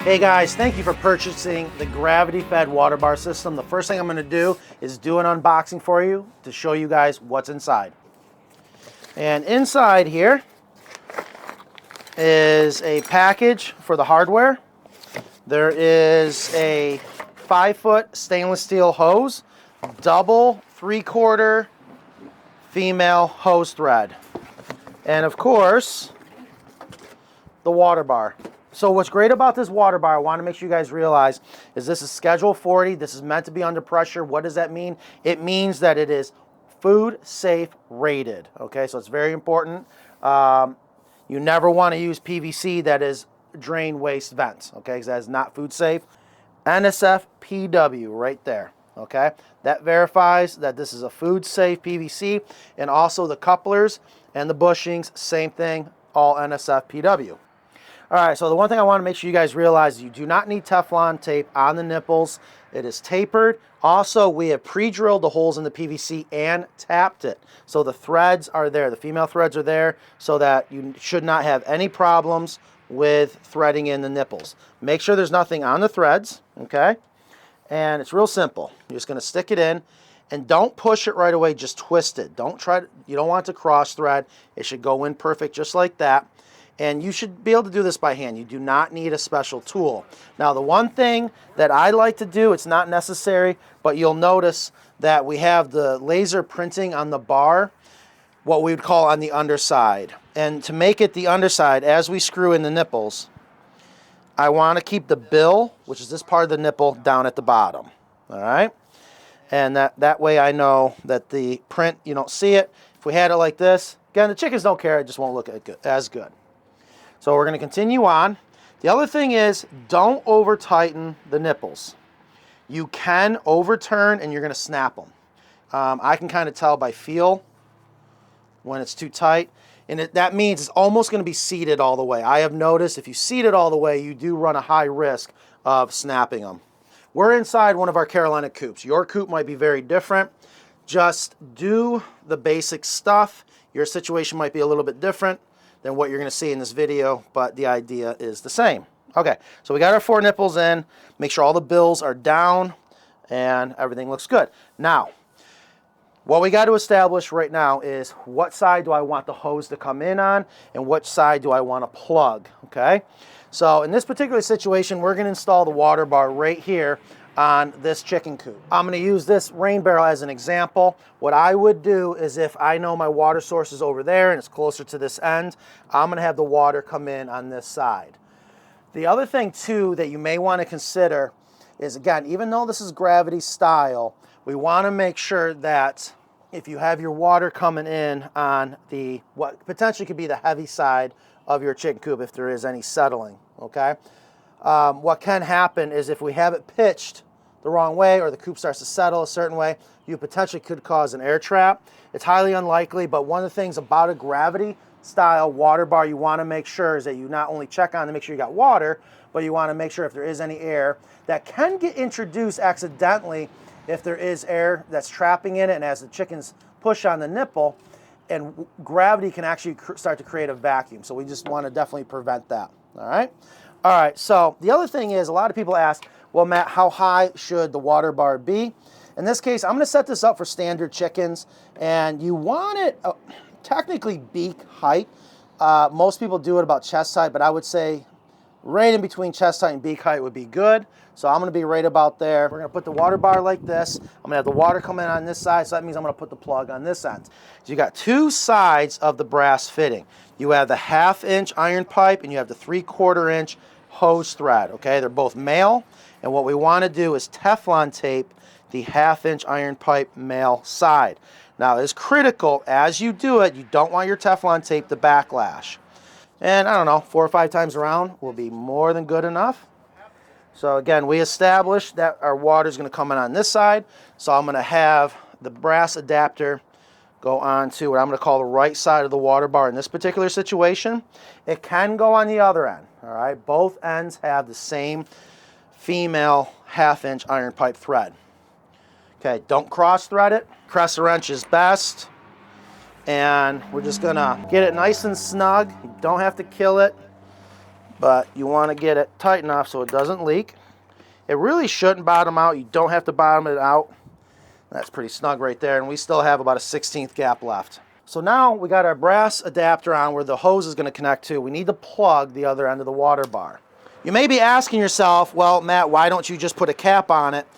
Hey guys, thank you for purchasing the gravity-fed water bar system. The first thing I'm going to do is do an unboxing for you to show you guys what's inside. And inside here is a package for the hardware. There is a 5-foot stainless steel hose, double 3/4 female hose thread, and of course the water bar. So what's great about this water bar, I want to make sure you guys realize, is this is Schedule 40. This is meant to be under pressure. What does that mean? It means that it is food safe rated. Okay, so it's very important. You never want to use PVC that is drain waste vents. Okay, because that is not food safe. NSF-PW right there. Okay, that verifies that this is a food safe PVC, and also the couplers and the bushings, same thing, all NSF-PW. All right, so the one thing I want to make sure you guys realize is you do not need Teflon tape on the nipples. It is tapered. Also, we have pre-drilled the holes in the PVC and tapped it. So the threads are there. The female threads are there so that you should not have any problems with threading in the nipples. Make sure there's nothing on the threads, okay? And it's real simple. You're just going to stick it in, and don't push it right away, just twist it. You don't want it to cross thread. It should go in perfect just like that. And you should be able to do this by hand. You do not need a special tool. Now, the one thing that I like to do, it's not necessary, but you'll notice that we have the laser printing on the bar, what we would call on the underside. And to make it the underside, as we screw in the nipples, I want to keep the bill, which is this part of the nipple, down at the bottom. All right? And that way I know that the print, you don't see it. If we had it like this, again, the chickens don't care, it just won't look as good. So we're going to continue on. The other thing is, don't over tighten the nipples. You can overturn and you're going to snap them. I can kind of tell by feel when it's too tight. And that means it's almost going to be seated all the way. I have noticed if you seat it all the way, you do run a high risk of snapping them. We're inside one of our Carolina coops. Your coop might be very different. Just do the basic stuff. Your situation might be a little bit different than what you're going to see in this video, but the idea is the same. Okay, so we got our 4 nipples in. Make sure all the bills are down and everything looks good. Now, what we got to establish right now is what side do I want the hose to come in on and which side do I want to plug, okay? So in this particular situation, we're going to install the water bar right here on this chicken coop. I'm going to use this rain barrel as an example. What I would do is, if I know my water source is over there and it's closer to this end, I'm going to have the water come in on this side. The other thing too that you may want to consider is, again, even though this is gravity style, we want to make sure that if you have your water coming in on the what potentially could be the heavy side of your chicken coop, if there is any settling, okay? What can happen is, if we have it pitched the wrong way or the coop starts to settle a certain way, you potentially could cause an air trap. It's highly unlikely, but one of the things about a gravity style water bar you want to make sure is that you not only check on to make sure you got water, but you want to make sure if there is any air that can get introduced accidentally, if there is air that's trapping in it, and as the chickens push on the nipple, and gravity can actually start to create a vacuum. So we just want to definitely prevent that. All right. All right, so the other thing is, a lot of people ask, well, Matt, how high should the water bar be? In this case, I'm going to set this up for standard chickens, and you want it technically beak height. Most people do it about chest height, but I would say right in between chest height and beak height would be good. So I'm going to be right about there. We're going to put the water bar like this. I'm going to have the water come in on this side, so that means I'm going to put the plug on this end. So you got 2 sides of the brass fitting. You have the 1/2-inch iron pipe, and you have the 3/4-inch hose thread, okay? They're both male, and what we want to do is Teflon tape the 1/2-inch iron pipe male side. Now, it's critical as you do it, you don't want your Teflon tape to backlash. And I don't know, 4 or 5 times around will be more than good enough. So again, we established that our water is going to come in on this side, so I'm going to have the brass adapter go on to what I'm going to call the right side of the water bar in this particular situation. It can go on the other end, all right? Both ends have the same female 1/2-inch iron pipe thread. Okay, don't cross thread it. Crescent wrench is best. And we're just going to get it nice and snug. You don't have to kill it. but you want to get it tight enough so it doesn't leak. It really shouldn't bottom out. You don't have to bottom it out. That's pretty snug right there, and we still have about a 1/16 gap left. So now we got our brass adapter on where the hose is going to connect to. We need to plug the other end of the water bar. You may be asking yourself, well, Matt, why don't you just put a cap on it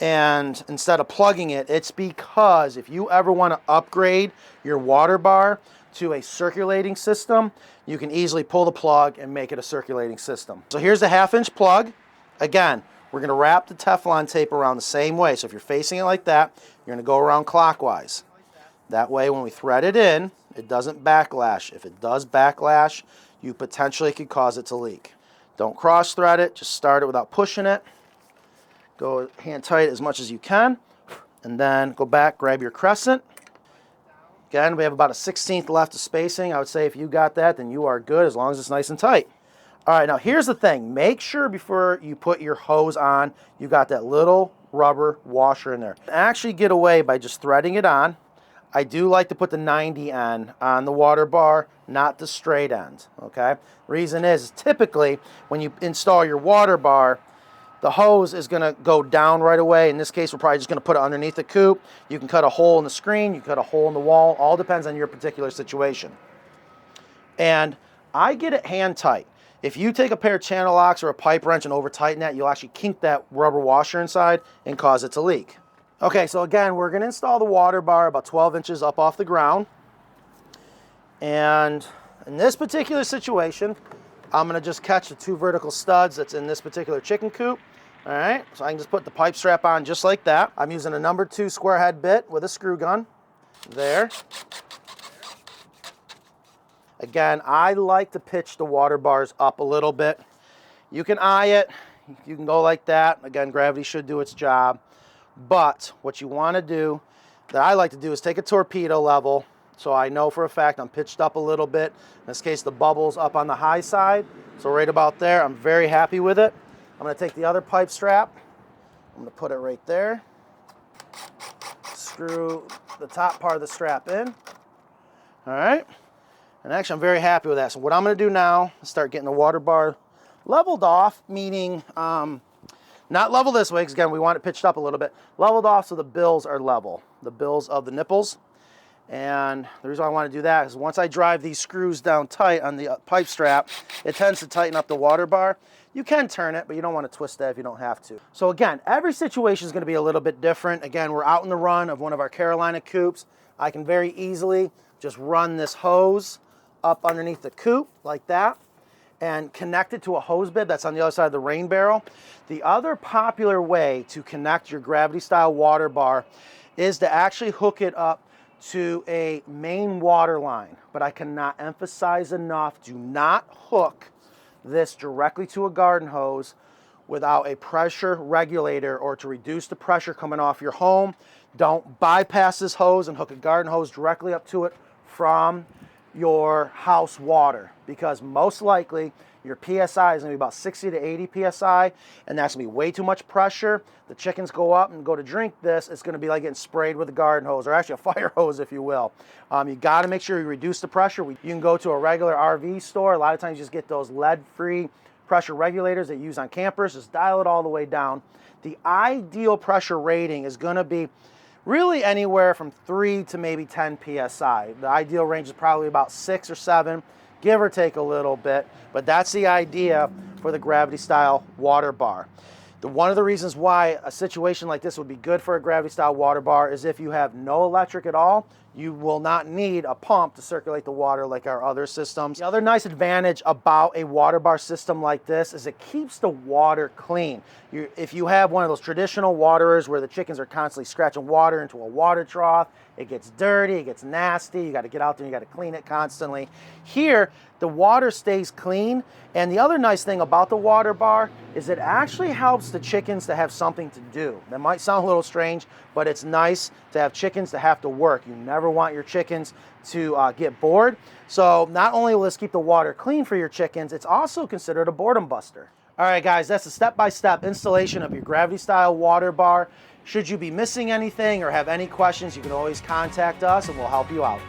and instead of plugging it? It's because if you ever want to upgrade your water bar to a circulating system, you can easily pull the plug and make it a circulating system. So here's the 1/2-inch plug. Again, we're going to wrap the Teflon tape around the same way. So if you're facing it like that, you're going to go around clockwise. That way when we thread it in, it doesn't backlash. If it does backlash, you potentially could cause it to leak. Don't cross thread it, just start it without pushing it. Go hand tight as much as you can, and then go back, grab your crescent. Again, we have about a 1/16 left of spacing. I would say if you got that, then you are good as long as it's nice and tight. All right, now here's the thing. Make sure before you put your hose on, you got that little rubber washer in there. Actually get away by just threading it on. I do like to put the 90 end on the water bar, not the straight end, okay? Reason is typically when you install your water bar, the hose is going to go down right away. In this case, we're probably just going to put it underneath the coop. You can cut a hole in the screen, you can cut a hole in the wall, all depends on your particular situation. And I get it hand tight. If you take a pair of channel locks or a pipe wrench and over tighten that, you'll actually kink that rubber washer inside and cause it to leak. Okay, so again, we're going to install the water bar about 12 inches up off the ground. And in this particular situation, I'm going to just catch the 2 vertical studs that's in this particular chicken coop. All right, so I can just put the pipe strap on just like that. I'm using a number 2 square head bit with a screw gun. There. Again, I like to pitch the water bars up a little bit. You can eye it. You can go like that. Again, gravity should do its job. But what you want to do, that I like to do, is take a torpedo level. So I know for a fact I'm pitched up a little bit. In this case, the bubble's up on the high side. So right about there, I'm very happy with it. I'm going to take the other pipe strap. I'm going to put it right there. Screw the top part of the strap in. All right. And actually, I'm very happy with that. So what I'm going to do now is start getting the water bar leveled off, meaning not level this way, because again, we want it pitched up a little bit. Leveled off so the bills are level, the bills of the nipples. And the reason I want to do that is once I drive these screws down tight on the pipe strap, it tends to tighten up the water bar. You can turn it, but you don't want to twist that if you don't have to. So again, every situation is going to be a little bit different. Again, we're out in the run of one of our Carolina coops. I can very easily just run this hose up underneath the coop like that and connect it to a hose bib that's on the other side of the rain barrel. The other popular way to connect your gravity style water bar is to actually hook it up to a main water line. But I cannot emphasize enough, do not hook this directly to a garden hose without a pressure regulator or to reduce the pressure coming off your home. Don't bypass this hose and hook a garden hose directly up to it from your house water, because most likely your PSI is going to be about 60 to 80 PSI, and that's going to be way too much pressure. The chickens go up and go to drink this, it's going to be like getting sprayed with a garden hose, or actually a fire hose, if you will. You got to make sure you reduce the pressure. You can go to a regular RV store. A lot of times you just get those lead-free pressure regulators that you use on campers. Just dial it all the way down. The ideal pressure rating is going to be really anywhere from 3 to maybe 10 PSI. The ideal range is probably about 6 or 7, give or take a little bit, but that's the idea for the gravity style water bar. One of the reasons why a situation like this would be good for a gravity style water bar is if you have no electric at all, you will not need a pump to circulate the water like our other systems. The other nice advantage about a water bar system like this is it keeps the water clean. If you have one of those traditional waterers where the chickens are constantly scratching water into a water trough, it gets dirty, it gets nasty, you got to get out there and you got to clean it constantly. Here, the water stays clean, and the other nice thing about the water bar is it actually helps the chickens to have something to do. That might sound a little strange, but it's nice to have chickens to have to work. You never want your chickens to get bored. So not only will this keep the water clean for your chickens, it's also considered a boredom buster. All right, guys, that's a step-by-step installation of your gravity style water bar. Should you be missing anything or have any questions, you can always contact us and we'll help you out.